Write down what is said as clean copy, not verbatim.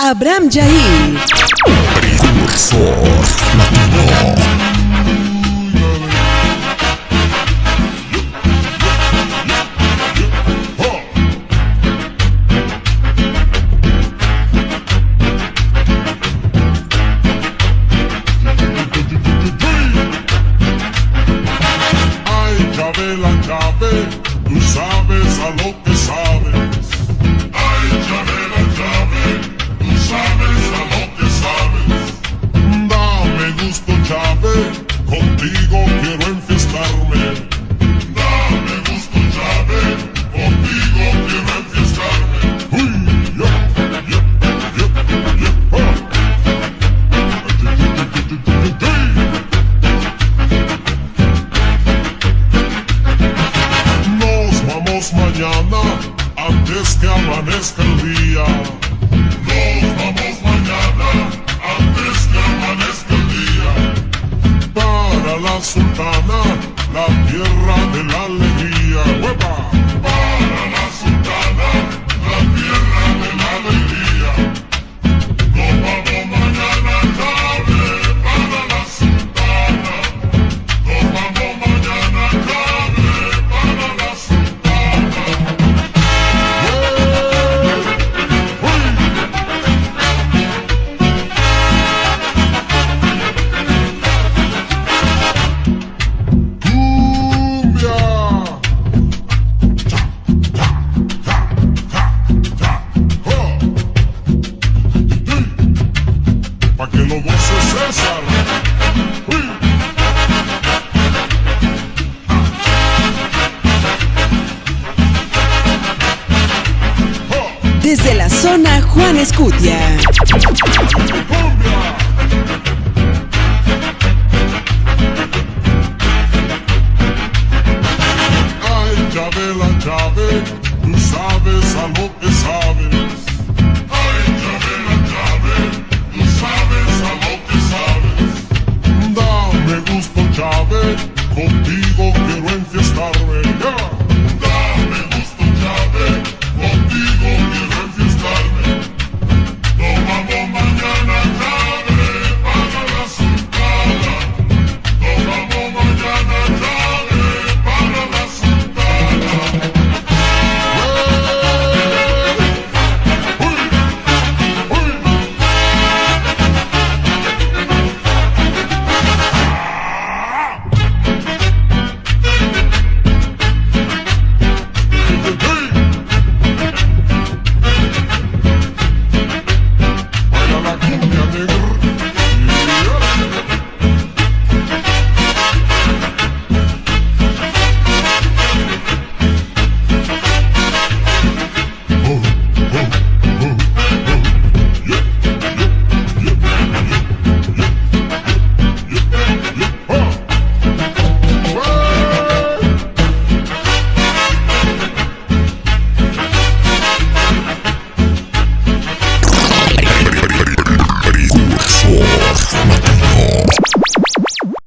Abraham Jair. Precursor latino. Chavela Chávez, tú sabes a lo que sabes. Ay, Chavela Chávez, tú sabes a lo que sabes. Dame gusto, Chávez, contigo quiero enfiestarme. Dame gusto, Chávez, contigo quiero enfiestarme. Uy, mañana, antes que amanezca el día. Nos vamos mañana, antes que amanezca el día. Para la sultana, la tierra de la alegría. ¡Huepa! Para la sultana, la tierra de la alegría. Nos vamos mañana, Chávez, para la sultana. Nos vamos mañana, Chávez, para la sultana. Pa' que lo goce César. Desde la zona Juan Escutia. Cumbia. Ay, Chavela Chávez, tú sabes a lo que sabes. Ay, Chavela Chávez, tú sabes a lo que sabes. Dame gusto, Chávez, contigo